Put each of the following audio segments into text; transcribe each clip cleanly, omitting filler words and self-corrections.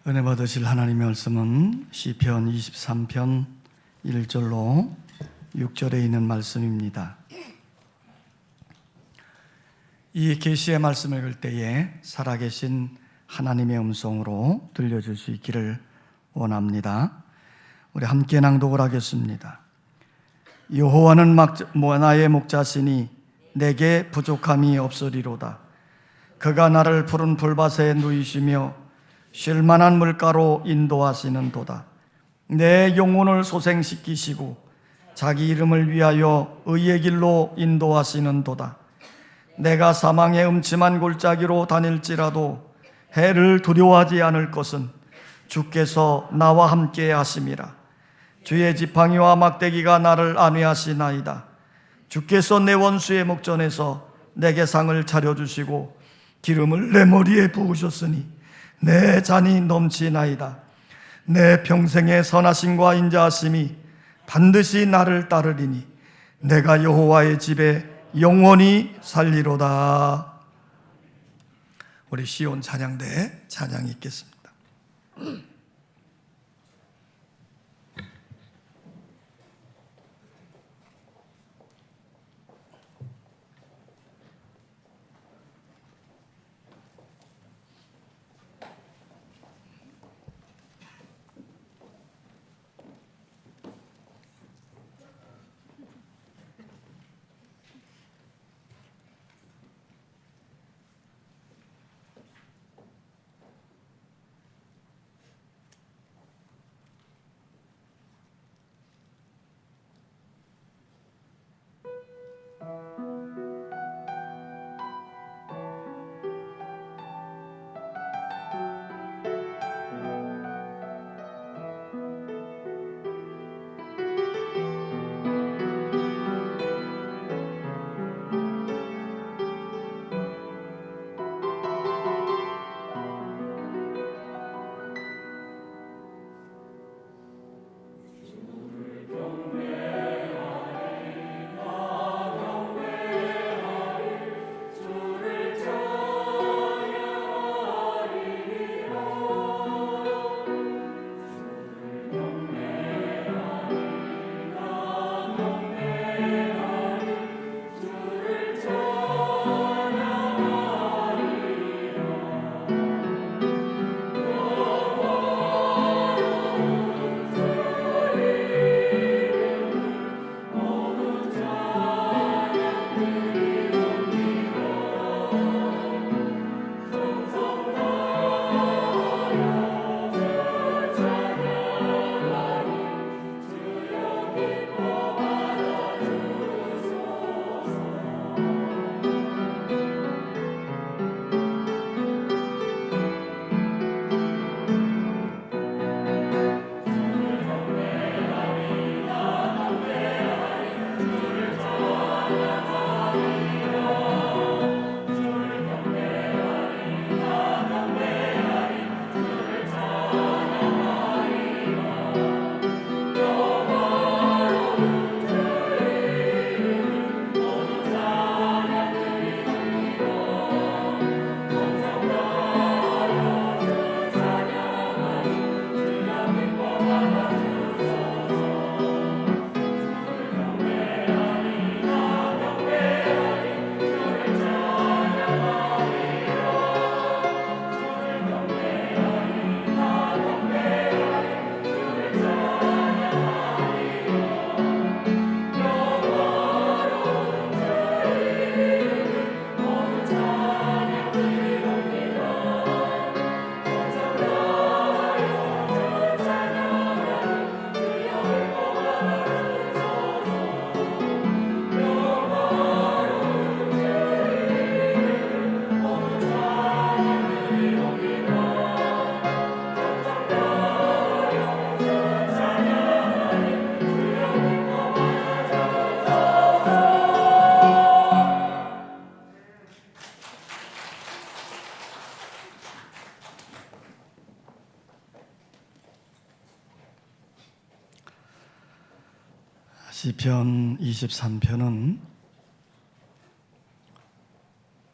은혜 받으실 하나님의 말씀은 시편 23편 1절로 6절에 있는 말씀입니다. 이 계시의 말씀을 읽을 때에 살아계신 하나님의 음성으로 들려줄 수 있기를 원합니다. 우리 함께 낭독을 하겠습니다. 여호와는 나의 목자시니 내게 부족함이 없으리로다. 그가 나를 푸른 풀밭에 누이시며 쉴만한 물가로 인도하시는도다. 내 영혼을 소생시키시고 자기 이름을 위하여 의의 길로 인도하시는도다. 내가 사망의 음침한 골짜기로 다닐지라도 해를 두려워하지 않을 것은 주께서 나와 함께 하심이라. 주의 지팡이와 막대기가 나를 안위하시나이다. 주께서 내 원수의 목전에서 내게 상을 차려주시고 기름을 내 머리에 부으셨으니 내 잔이 넘치나이다. 내 평생의 선하심과 인자하심이 반드시 나를 따르리니 내가 여호와의 집에 영원히 살리로다. 우리 시온 찬양대 찬양이 있겠습니다. 시편 23편은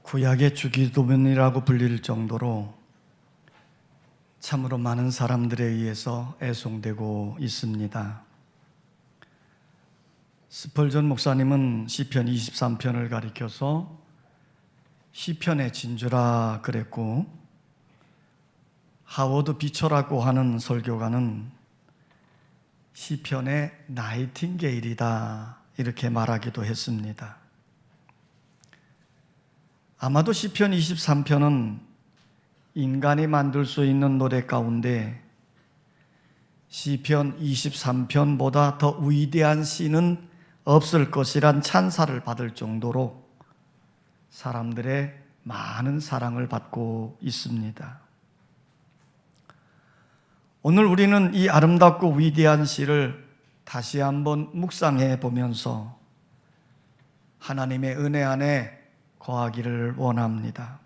구약의 주기도문이라고 불릴 정도로 참으로 많은 사람들에 의해서 애송되고 있습니다. 스펄전 목사님은 시편 23편을 가리켜서 시편의 진주라 그랬고, 하워드 비처라고 하는 설교가는 시편의 나이팅게일이다 이렇게 말하기도 했습니다. 아마도 시편 23편은 인간이 만들 수 있는 노래 가운데 시편 23편보다 더 위대한 시는 없을 것이란 찬사를 받을 정도로 사람들의 많은 사랑을 받고 있습니다. 오늘 우리는 이 아름답고 위대한 시를 다시 한번 묵상해 보면서 하나님의 은혜 안에 거하기를 원합니다.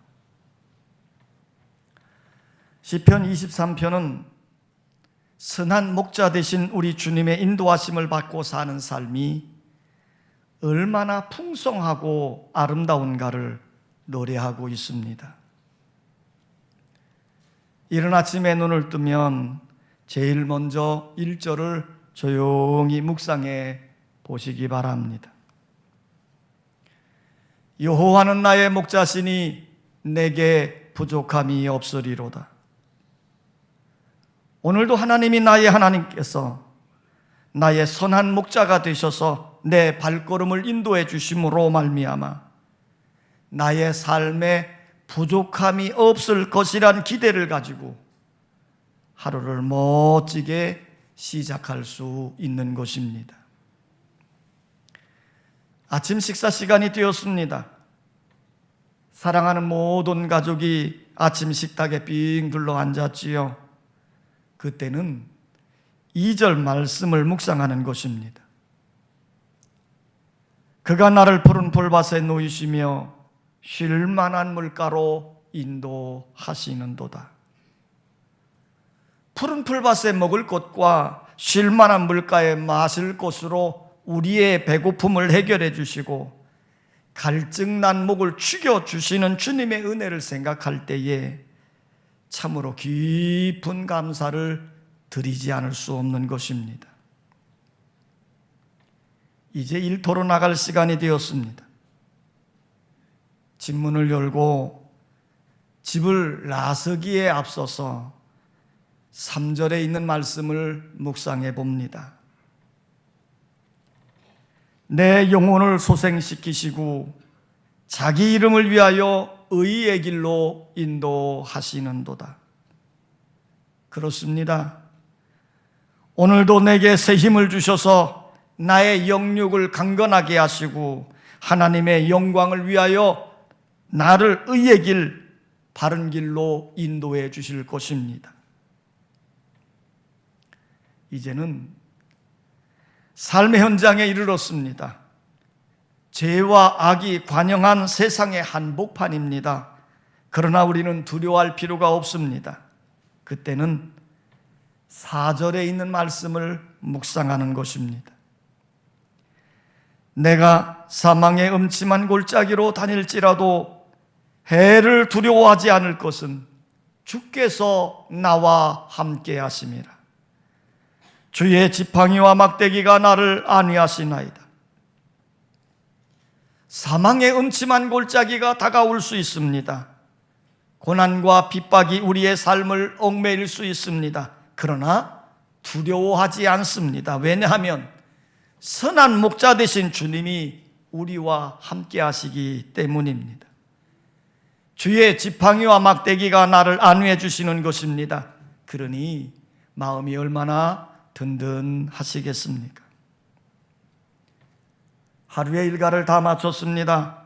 시편 23편은 선한 목자 되신 우리 주님의 인도하심을 받고 사는 삶이 얼마나 풍성하고 아름다운가를 노래하고 있습니다. 이른 아침에 눈을 뜨면 제일 먼저 1절을 조용히 묵상해 보시기 바랍니다. 여호와는 나의 목자시니 내게 부족함이 없으리로다. 오늘도 하나님이 나의 하나님께서 나의 선한 목자가 되셔서 내 발걸음을 인도해 주심으로 말미암아 나의 삶에 부족함이 없을 것이란 기대를 가지고 하루를 멋지게 시작할 수 있는 것입니다. 아침 식사 시간이 되었습니다. 사랑하는 모든 가족이 아침 식탁에 빙 둘러 앉았지요. 그때는 2절 말씀을 묵상하는 것입니다. 그가 나를 푸른 풀밭에 놓이시며 쉴 만한 물가로 인도하시는도다. 푸른 풀밭에 먹을 것과 쉴 만한 물가에 마실 곳으로 우리의 배고픔을 해결해 주시고 갈증난 목을 축여 주시는 주님의 은혜를 생각할 때에 참으로 깊은 감사를 드리지 않을 수 없는 것입니다. 이제 일터로 나갈 시간이 되었습니다. 집문을 열고 집을 나서기에 앞서서 3절에 있는 말씀을 묵상해 봅니다. 내 영혼을 소생시키시고 자기 이름을 위하여 의의 길로 인도하시는도다. 그렇습니다. 오늘도 내게 새 힘을 주셔서 나의 영육을 강건하게 하시고 하나님의 영광을 위하여 나를 의의 길, 바른 길로 인도해 주실 것입니다. 이제는 삶의 현장에 이르렀습니다. 죄와 악이 관영한 세상의 한복판입니다. 그러나 우리는 두려워할 필요가 없습니다. 그때는 4절에 있는 말씀을 묵상하는 것입니다. 내가 사망의 음침한 골짜기로 다닐지라도 해를 두려워하지 않을 것은 주께서 나와 함께 하심이라. 주의 지팡이와 막대기가 나를 안위하시나이다. 사망의 음침한 골짜기가 다가올 수 있습니다. 고난과 핍박이 우리의 삶을 얽매일 수 있습니다. 그러나 두려워하지 않습니다. 왜냐하면 선한 목자 되신 주님이 우리와 함께 하시기 때문입니다. 주의 지팡이와 막대기가 나를 안위해 주시는 것입니다. 그러니 마음이 얼마나 든든하시겠습니까? 하루의 일과를 다 마쳤습니다.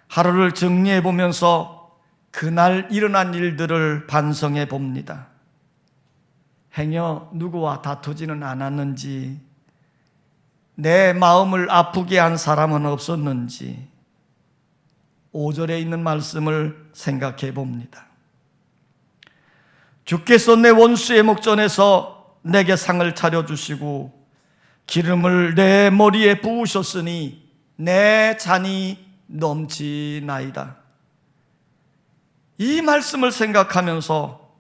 하루를 정리해 보면서 그날 일어난 일들을 반성해 봅니다. 행여 누구와 다투지는 않았는지, 내 마음을 아프게 한 사람은 없었는지 5절에 있는 말씀을 생각해 봅니다. 주께서 내 원수의 목전에서 내게 상을 차려주시고 기름을 내 머리에 부으셨으니 내 잔이 넘치나이다. 이 말씀을 생각하면서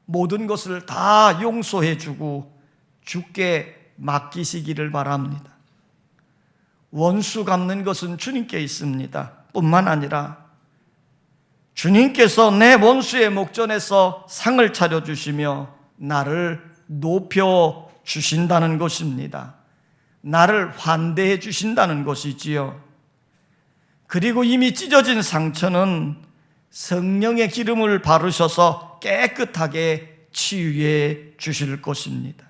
모든 것을 다 용서해 주고 주께 맡기시기를 바랍니다. 원수 갚는 것은 주님께 있습니다. 뿐만 아니라 주님께서 내 원수의 목전에서 상을 차려주시며 나를 높여주신다는 것입니다. 나를 환대해 주신다는 것이지요. 그리고 이미 찢어진 상처는 성령의 기름을 바르셔서 깨끗하게 치유해 주실 것입니다.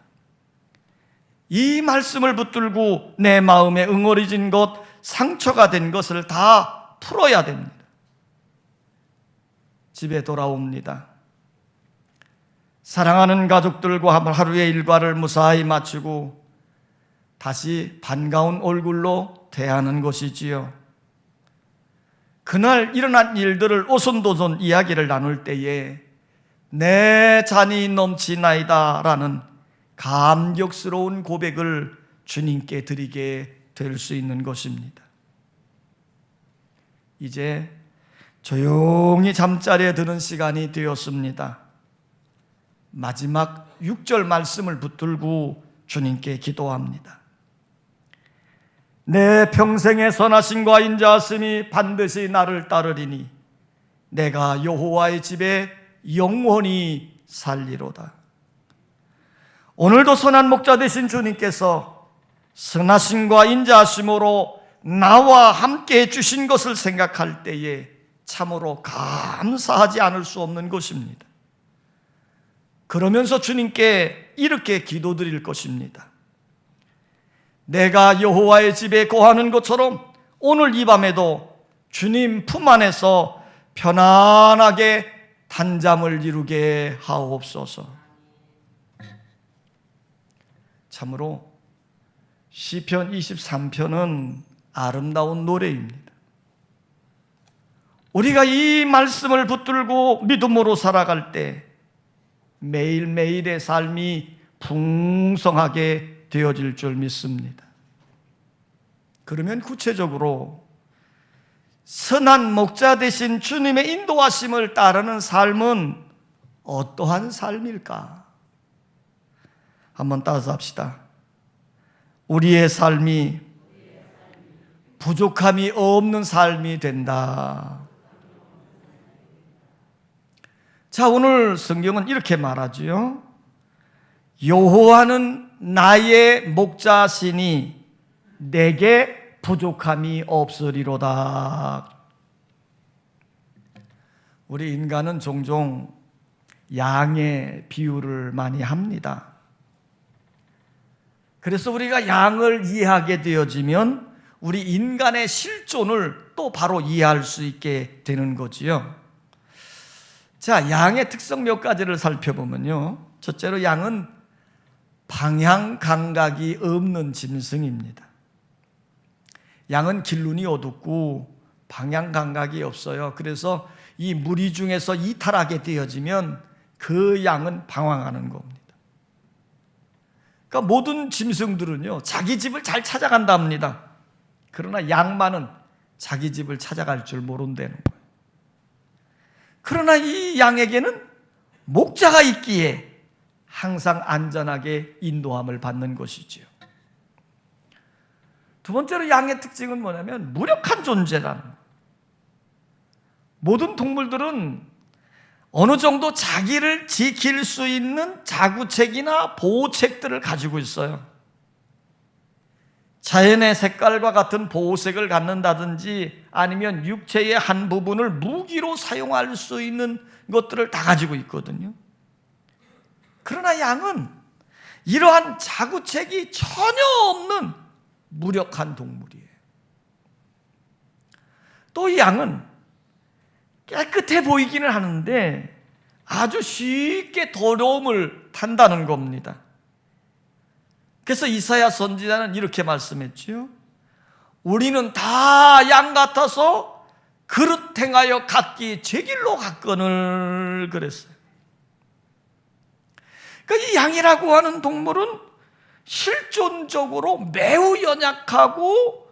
이 말씀을 붙들고 내 마음에 응어리진 것, 상처가 된 것을 다 풀어야 됩니다. 집에 돌아옵니다. 사랑하는 가족들과 하루의 일과를 무사히 마치고 다시 반가운 얼굴로 대하는 것이지요. 그날 일어난 일들을 오손도손 이야기를 나눌 때에 내 잔이 넘치나이다 라는 감격스러운 고백을 주님께 드리게 될 수 있는 것입니다. 이제 조용히 잠자리에 드는 시간이 되었습니다. 마지막 6절 말씀을 붙들고 주님께 기도합니다. 내 평생의 선하심과 인자하심이 반드시 나를 따르리니 내가 여호와의 집에 영원히 살리로다. 오늘도 선한 목자 되신 주님께서 선하심과 인자하심으로 나와 함께 해주신 것을 생각할 때에 참으로 감사하지 않을 수 없는 것입니다. 그러면서 주님께 이렇게 기도드릴 것입니다. 내가 여호와의 집에 거하는 것처럼 오늘 이 밤에도 주님 품 안에서 편안하게 단잠을 이루게 하옵소서. 참으로 시편 23편은 아름다운 노래입니다. 우리가 이 말씀을 붙들고 믿음으로 살아갈 때 매일매일의 삶이 풍성하게 되어질 줄 믿습니다. 그러면 구체적으로 선한 목자 되신 주님의 인도하심을 따르는 삶은 어떠한 삶일까? 한번 따라서 합시다. 우리의 삶이 부족함이 없는 삶이 된다. 자, 오늘 성경은 이렇게 말하지요. 여호와는 나의 목자시니 내게 부족함이 없으리로다. 우리 인간은 종종 양의 비유를 많이 합니다. 그래서 우리가 양을 이해하게 되어지면 우리 인간의 실존을 또 바로 이해할 수 있게 되는 거지요. 자, 양의 특성 몇 가지를 살펴보면요. 첫째로 양은 방향 감각이 없는 짐승입니다. 양은 길눈이 어둡고 방향 감각이 없어요. 그래서 이 무리 중에서 이탈하게 되어지면 그 양은 방황하는 겁니다. 그러니까 모든 짐승들은요, 자기 집을 잘 찾아간다 합니다. 그러나 양만은 자기 집을 찾아갈 줄 모른다는 거예요. 그러나 이 양에게는 목자가 있기에 항상 안전하게 인도함을 받는 것이지요. 두 번째로 양의 특징은 뭐냐면 무력한 존재라는 거예요. 모든 동물들은 어느 정도 자기를 지킬 수 있는 자구책이나 보호책들을 가지고 있어요. 자연의 색깔과 같은 보호색을 갖는다든지 아니면 육체의 한 부분을 무기로 사용할 수 있는 것들을 다 가지고 있거든요. 그러나 양은 이러한 자구책이 전혀 없는 무력한 동물이에요. 또 이 양은 깨끗해 보이기는 하는데 아주 쉽게 더러움을 탄다는 겁니다. 그래서 이사야 선지자는 이렇게 말씀했지요. 우리는 다 양 같아서 그릇 행하여 각기 제 길로 갔거늘 그랬어요. 그러니까 이 양이라고 하는 동물은 실존적으로 매우 연약하고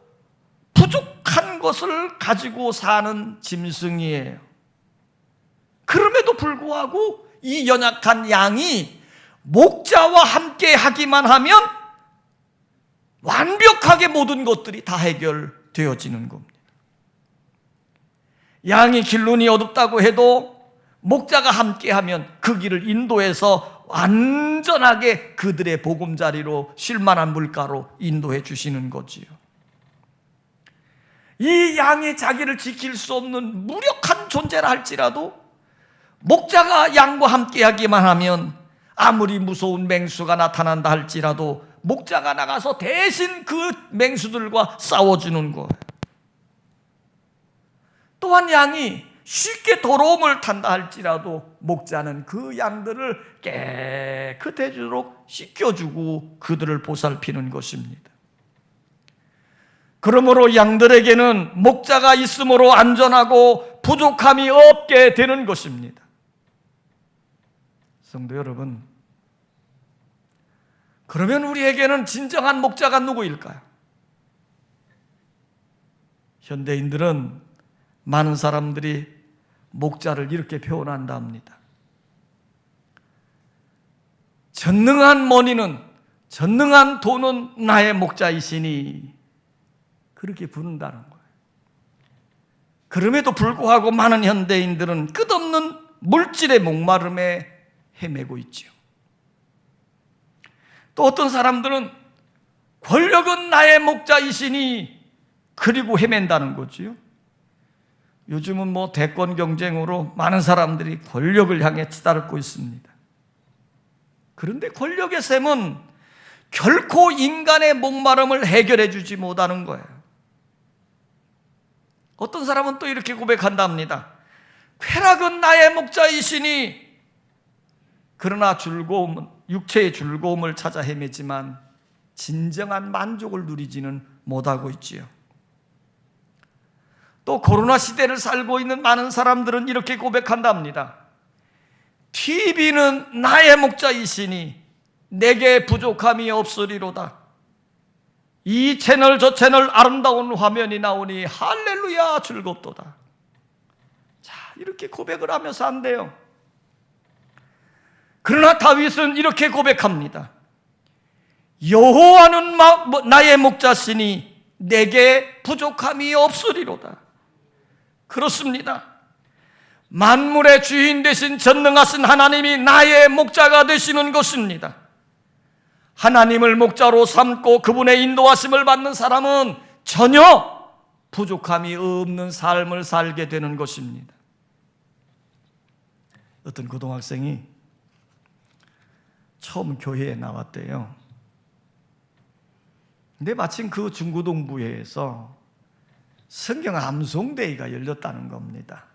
부족한 것을 가지고 사는 짐승이에요. 그럼에도 불구하고 이 연약한 양이 목자와 함께 하기만 하면 완벽하게 모든 것들이 다 해결되어지는 겁니다. 양이 길 눈이 어둡다고 해도 목자가 함께하면 그 길을 인도해서 완전하게 그들의 보금자리로 쉴만한 물가로 인도해 주시는 거지요. 이 양이 자기를 지킬 수 없는 무력한 존재라 할지라도 목자가 양과 함께하기만 하면 아무리 무서운 맹수가 나타난다 할지라도 목자가 나가서 대신 그 맹수들과 싸워주는 거예요. 또한 양이 쉽게 더러움을 탄다 할지라도 목자는 그 양들을 깨끗해지도록 씻겨주고 그들을 보살피는 것입니다. 그러므로 양들에게는 목자가 있으므로 안전하고 부족함이 없게 되는 것입니다. 성도 여러분, 그러면 우리에게는 진정한 목자가 누구일까요? 현대인들은 많은 사람들이 목자를 이렇게 표현한다 합니다. 전능한 머니는, 전능한 돈은 나의 목자이시니, 그렇게 부른다는 거예요. 그럼에도 불구하고 많은 현대인들은 끝없는 물질의 목마름에 헤매고 있지요. 또 어떤 사람들은 권력은 나의 목자이시니, 그리고 헤맨다는 거지요. 요즘은 대권 경쟁으로 많은 사람들이 권력을 향해 치달고 있습니다. 그런데 권력의 셈은 결코 인간의 목마름을 해결해 주지 못하는 거예요. 어떤 사람은 또 이렇게 고백한답니다. 쾌락은 나의 목자이시니, 그러나 즐거움은, 육체의 즐거움을 찾아 헤매지만 진정한 만족을 누리지는 못하고 있지요. 또 코로나 시대를 살고 있는 많은 사람들은 이렇게 고백한답니다. TV는 나의 목자이시니 내게 부족함이 없으리로다. 이 채널 저 채널 아름다운 화면이 나오니 할렐루야 즐겁도다. 자, 이렇게 고백을 하면서 한대요. 그러나 다윗은 이렇게 고백합니다. 여호와는 나의 목자시니 내게 부족함이 없으리로다. 그렇습니다. 만물의 주인 되신 전능하신 하나님이 나의 목자가 되시는 것입니다. 하나님을 목자로 삼고 그분의 인도하심을 받는 사람은 전혀 부족함이 없는 삶을 살게 되는 것입니다. 어떤 고등학생이 처음 교회에 나왔대요. 근데 마침 그 중고등부회에서 성경 암송대회가 열렸다는 겁니다.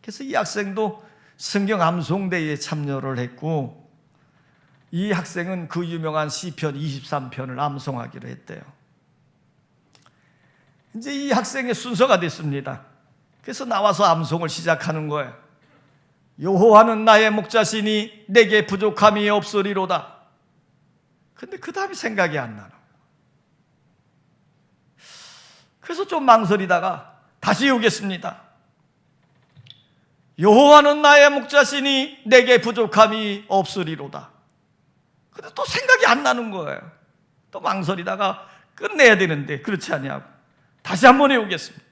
그래서 이 학생도 성경 암송대회에 참여를 했고, 이 학생은 그 유명한 시편 23편을 암송하기로 했대요. 이제 이 학생의 순서가 됐습니다. 그래서 나와서 암송을 시작하는 거예요. 여호와는 나의 목자시니 내게 부족함이 없으리로다. 근데 그 다음이 생각이 안 나요. 그래서 좀 망설이다가 다시 오겠습니다. 여호와는 나의 목자시니 내게 부족함이 없으리로다. 근데 또 생각이 안 나는 거예요. 또 망설이다가 끝내야 되는데 그렇지 않냐고 다시 한번 해오겠습니다.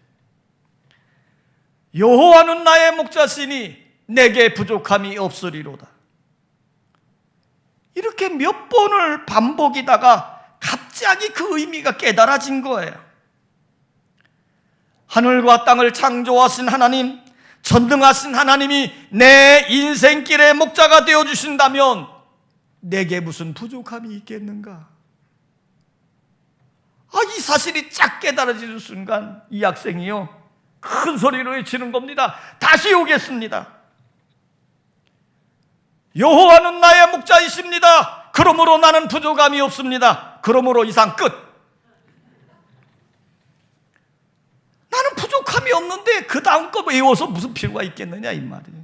여호와는 나의 목자시니 내게 부족함이 없으리로다. 이렇게 몇 번을 반복이다가 갑자기 그 의미가 깨달아진 거예요. 하늘과 땅을 창조하신 하나님, 전능하신 하나님이 내 인생길의 목자가 되어주신다면 내게 무슨 부족함이 있겠는가? 이 사실이 쫙 깨달아지는 순간 이 학생이요 큰 소리로 외치는 겁니다. 다시 오겠습니다. 여호와는 나의 목자이십니다. 그러므로 나는 부족함이 없습니다. 그러므로 이상 끝. 나는 부족함이 없는데 그 다음 거 외워서 무슨 필요가 있겠느냐 이 말이에요.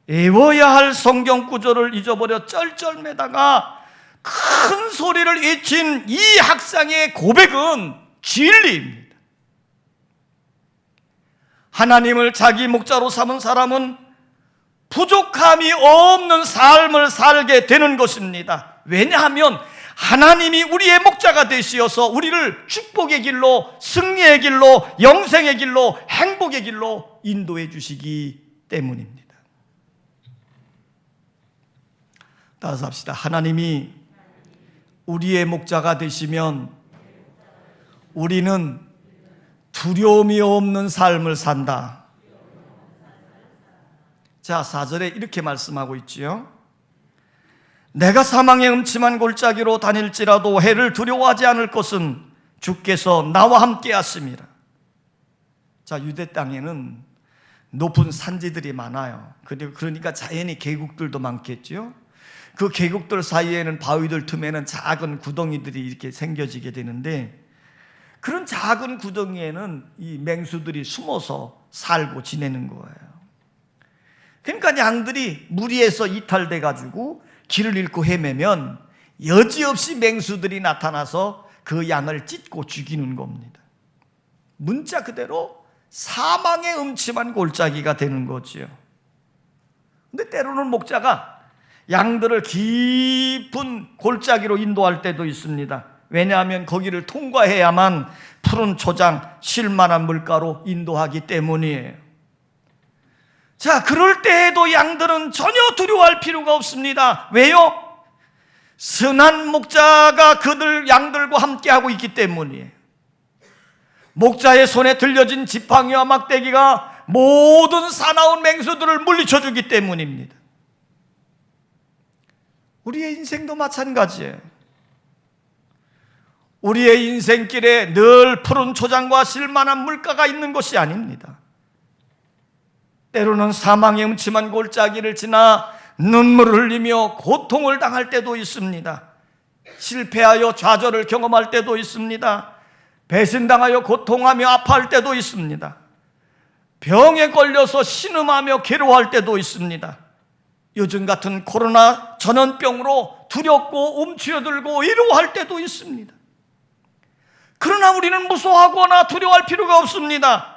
외워야 할 성경 구절을 잊어버려 쩔쩔매다가 큰 소리를 외친 이 학생의 고백은 진리입니다. 하나님을 자기 목자로 삼은 사람은 부족함이 없는 삶을 살게 되는 것입니다. 왜냐하면 하나님이 우리의 목자가 되시어서 우리를 축복의 길로, 승리의 길로, 영생의 길로, 행복의 길로 인도해 주시기 때문입니다. 따라서 합시다. 하나님이 우리의 목자가 되시면 우리는 두려움이 없는 삶을 산다. 자, 4절에 이렇게 말씀하고 있지요. 내가 사망의 음침한 골짜기로 다닐지라도 해를 두려워하지 않을 것은 주께서 나와 함께 하심이라. 자, 유대 땅에는 높은 산지들이 많아요. 그러니까 자연히 계곡들도 많겠죠. 그 계곡들 사이에는 바위들 틈에는 작은 구덩이들이 이렇게 생겨지게 되는데, 그런 작은 구덩이에는 이 맹수들이 숨어서 살고 지내는 거예요. 그러니까 양들이 무리해서 이탈돼 가지고 길을 잃고 헤매면 여지없이 맹수들이 나타나서 그 양을 찢고 죽이는 겁니다. 문자 그대로 사망의 음침한 골짜기가 되는 거지요. 근데 때로는 목자가 양들을 깊은 골짜기로 인도할 때도 있습니다. 왜냐하면 거기를 통과해야만 푸른 초장, 쉴만한 물가로 인도하기 때문이에요. 자, 그럴 때에도 양들은 전혀 두려워할 필요가 없습니다. 왜요? 선한 목자가 그들 양들과 함께하고 있기 때문이에요. 목자의 손에 들려진 지팡이와 막대기가 모든 사나운 맹수들을 물리쳐주기 때문입니다. 우리의 인생도 마찬가지예요. 우리의 인생길에 늘 푸른 초장과 쉴만한 물가가 있는 것이 아닙니다. 때로는 사망의 음침한 골짜기를 지나 눈물을 흘리며 고통을 당할 때도 있습니다. 실패하여 좌절을 경험할 때도 있습니다. 배신당하여 고통하며 아파할 때도 있습니다. 병에 걸려서 신음하며 괴로워할 때도 있습니다. 요즘 같은 코로나 전염병으로 두렵고 움츠러들고 외로워할 때도 있습니다. 그러나 우리는 무서워하거나 두려워할 필요가 없습니다.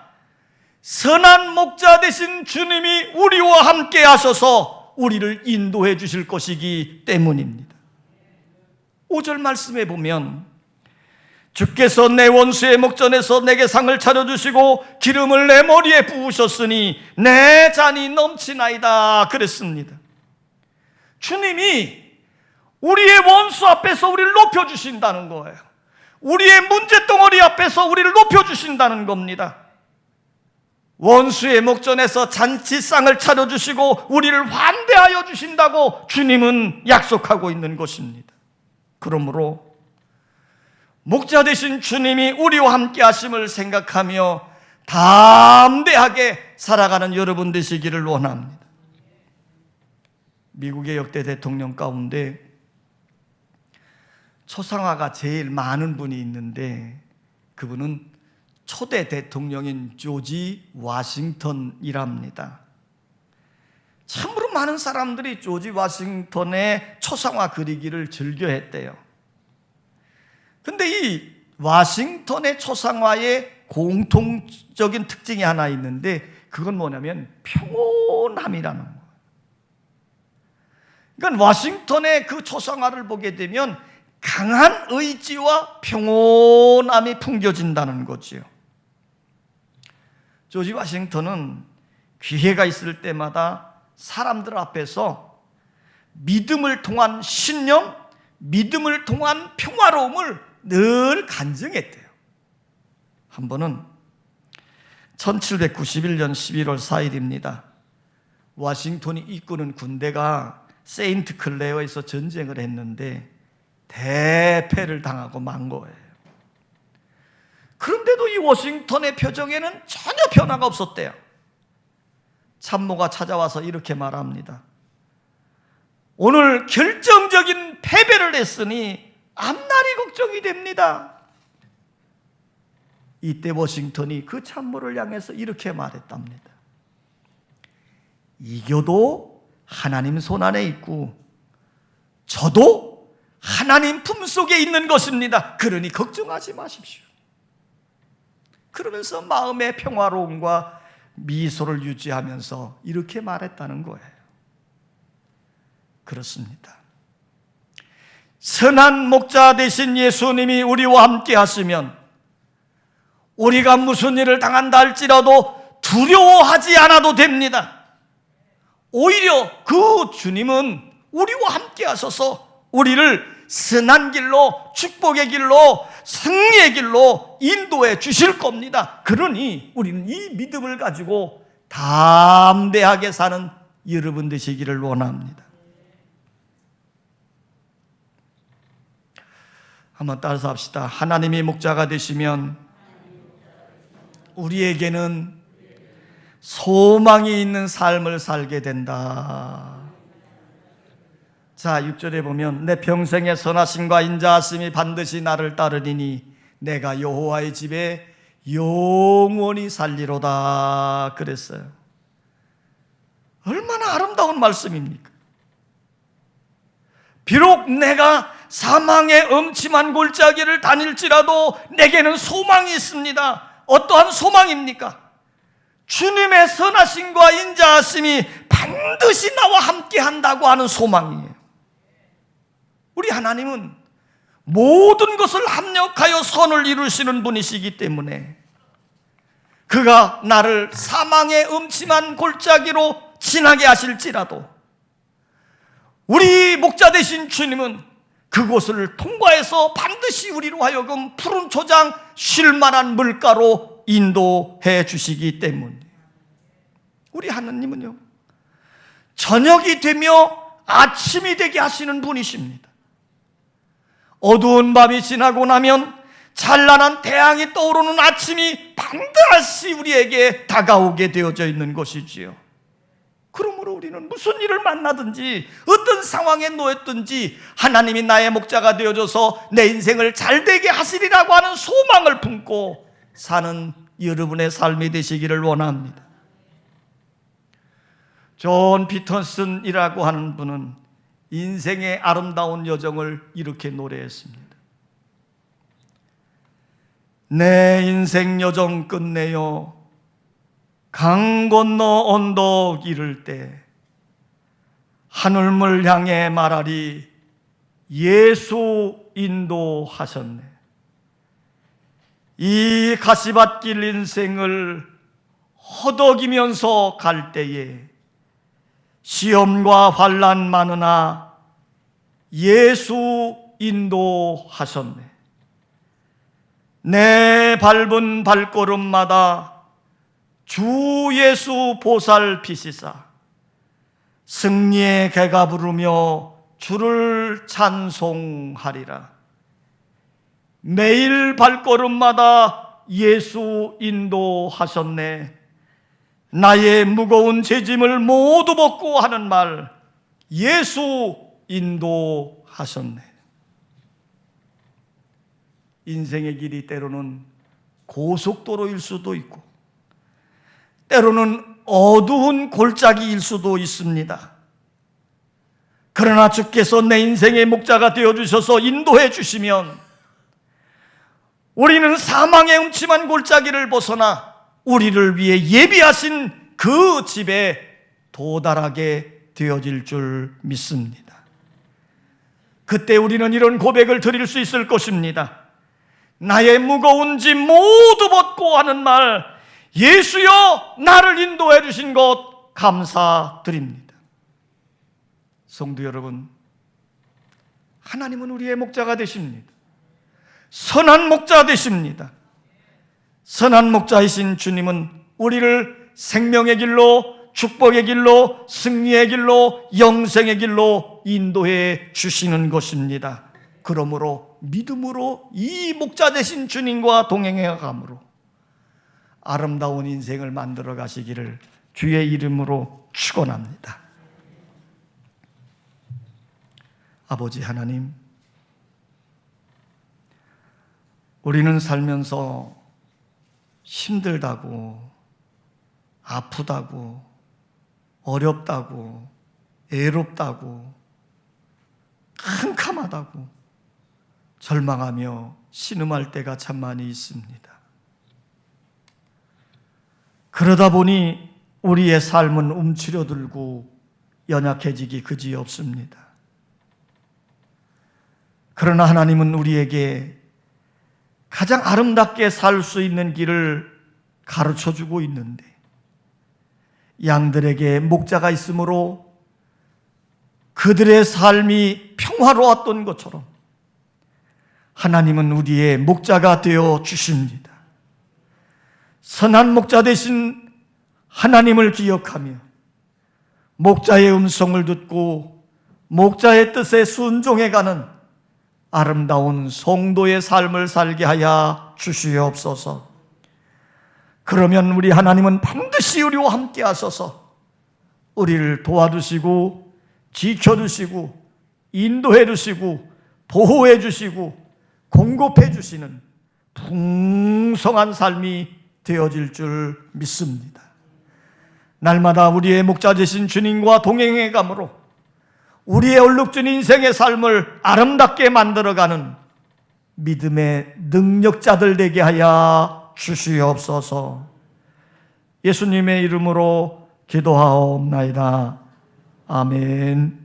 선한 목자 되신 주님이 우리와 함께 하셔서 우리를 인도해 주실 것이기 때문입니다. 5절 말씀에 보면 주께서 내 원수의 목전에서 내게 상을 차려주시고 기름을 내 머리에 부으셨으니 내 잔이 넘치나이다 그랬습니다. 주님이 우리의 원수 앞에서 우리를 높여주신다는 거예요. 우리의 문제덩어리 앞에서 우리를 높여주신다는 겁니다. 원수의 목전에서 잔치상을 차려주시고 우리를 환대하여 주신다고 주님은 약속하고 있는 것입니다. 그러므로 목자 되신 주님이 우리와 함께 하심을 생각하며 담대하게 살아가는 여러분 되시기를 원합니다. 미국의 역대 대통령 가운데 초상화가 제일 많은 분이 있는데 그분은 초대 대통령인 조지 워싱턴이랍니다. 참으로 많은 사람들이 조지 워싱턴의 초상화 그리기를 즐겨했대요. 근데 이 워싱턴의 초상화의 공통적인 특징이 하나 있는데 그건 뭐냐면 평온함이라는 거예요. 그러니까 워싱턴의 그 초상화를 보게 되면 강한 의지와 평온함이 풍겨진다는 거지요. 조지 워싱턴은 기회가 있을 때마다 사람들 앞에서 믿음을 통한 신념, 믿음을 통한 평화로움을 늘 간증했대요. 한 번은 1791년 11월 4일입니다. 워싱턴이 이끄는 군대가 세인트 클레어에서 전쟁을 했는데 대패를 당하고 만 거예요. 그런데도 이 워싱턴의 표정에는 전혀 변화가 없었대요. 참모가 찾아와서 이렇게 말합니다. 오늘 결정적인 패배를 했으니 앞날이 걱정이 됩니다. 이때 워싱턴이 그 참모를 향해서 이렇게 말했답니다. 이겨도 하나님 손안에 있고 저도 하나님 품속에 있는 것입니다. 그러니 걱정하지 마십시오. 그러면서 마음의 평화로움과 미소를 유지하면서 이렇게 말했다는 거예요. 그렇습니다. 선한 목자 되신 예수님이 우리와 함께 하시면 우리가 무슨 일을 당한다 할지라도 두려워하지 않아도 됩니다. 오히려 그 주님은 우리와 함께 하셔서 우리를 선한 길로, 축복의 길로, 승리의 길로 인도해 주실 겁니다. 그러니 우리는 이 믿음을 가지고 담대하게 사는 여러분 되시기를 원합니다. 한번 따라서 합시다. 하나님이 목자가 되시면 우리에게는 소망이 있는 삶을 살게 된다. 자, 6절에 보면 내 평생의 선하심과 인자하심이 반드시 나를 따르리니 내가 여호와의 집에 영원히 살리로다 그랬어요. 얼마나 아름다운 말씀입니까? 비록 내가 사망의 음침한 골짜기를 다닐지라도 내게는 소망이 있습니다. 어떠한 소망입니까? 주님의 선하심과 인자하심이 반드시 나와 함께 한다고 하는 소망이에요. 우리 하나님은 모든 것을 합력하여 선을 이루시는 분이시기 때문에 그가 나를 사망의 음침한 골짜기로 지나게 하실지라도 우리 목자 되신 주님은 그곳을 통과해서 반드시 우리로 하여금 푸른 초장 쉴 만한 물가로 인도해 주시기 때문에 우리 하나님은요, 저녁이 되며 아침이 되게 하시는 분이십니다. 어두운 밤이 지나고 나면 찬란한 태양이 떠오르는 아침이 반드시 우리에게 다가오게 되어져 있는 것이지요. 그러므로 우리는 무슨 일을 만나든지 어떤 상황에 놓였든지 하나님이 나의 목자가 되어줘서 내 인생을 잘되게 하시리라고 하는 소망을 품고 사는 여러분의 삶이 되시기를 원합니다. 존 피터슨이라고 하는 분은 인생의 아름다운 여정을 이렇게 노래했습니다. 내 인생 여정 끝내요 강 건너 언덕 이를 때 하늘물 향해 말하리 예수 인도하셨네. 이 가시밭길 인생을 허덕이면서 갈 때에 시험과 환난 많으나 예수 인도하셨네. 내 밟은 발걸음마다 주 예수 보살피시사 승리의 개가 부르며 주를 찬송하리라. 매일 발걸음마다 예수 인도하셨네. 나의 무거운 죄짐을 모두 벗고 하는 말 예수 인도하셨네. 인생의 길이 때로는 고속도로일 수도 있고 때로는 어두운 골짜기일 수도 있습니다. 그러나 주께서 내 인생의 목자가 되어주셔서 인도해 주시면 우리는 사망의 음침한 골짜기를 벗어나 우리를 위해 예비하신 그 집에 도달하게 되어질 줄 믿습니다. 그때 우리는 이런 고백을 드릴 수 있을 것입니다. 나의 무거운 짐 모두 벗고 하는 말 예수여 나를 인도해 주신 것 감사드립니다. 성도 여러분, 하나님은 우리의 목자가 되십니다. 선한 목자 되십니다. 선한 목자이신 주님은 우리를 생명의 길로, 축복의 길로, 승리의 길로, 영생의 길로 인도해 주시는 것입니다. 그러므로 믿음으로 이 목자 되신 주님과 동행해 가므로 아름다운 인생을 만들어 가시기를 주의 이름으로 축원합니다. 아버지 하나님, 우리는 살면서 힘들다고, 아프다고, 어렵다고, 애롭다고, 캄캄하다고 절망하며 신음할 때가 참 많이 있습니다. 그러다 보니 우리의 삶은 움츠려들고 연약해지기 그지없습니다. 그러나 하나님은 우리에게 가장 아름답게 살 수 있는 길을 가르쳐주고 있는데, 양들에게 목자가 있으므로 그들의 삶이 평화로웠던 것처럼 하나님은 우리의 목자가 되어 주십니다. 선한 목자 되신 하나님을 기억하며 목자의 음성을 듣고 목자의 뜻에 순종해가는 아름다운 성도의 삶을 살게 하여 주시옵소서. 그러면 우리 하나님은 반드시 우리와 함께 하셔서 우리를 도와주시고 지켜주시고 인도해 주시고 보호해 주시고 공급해 주시는 풍성한 삶이 되어질 줄 믿습니다. 날마다 우리의 목자 되신 주님과 동행해 감으로 우리의 얼룩진 인생의 삶을 아름답게 만들어가는 믿음의 능력자들 되게 하여 주시옵소서. 예수님의 이름으로 기도하옵나이다. 아멘.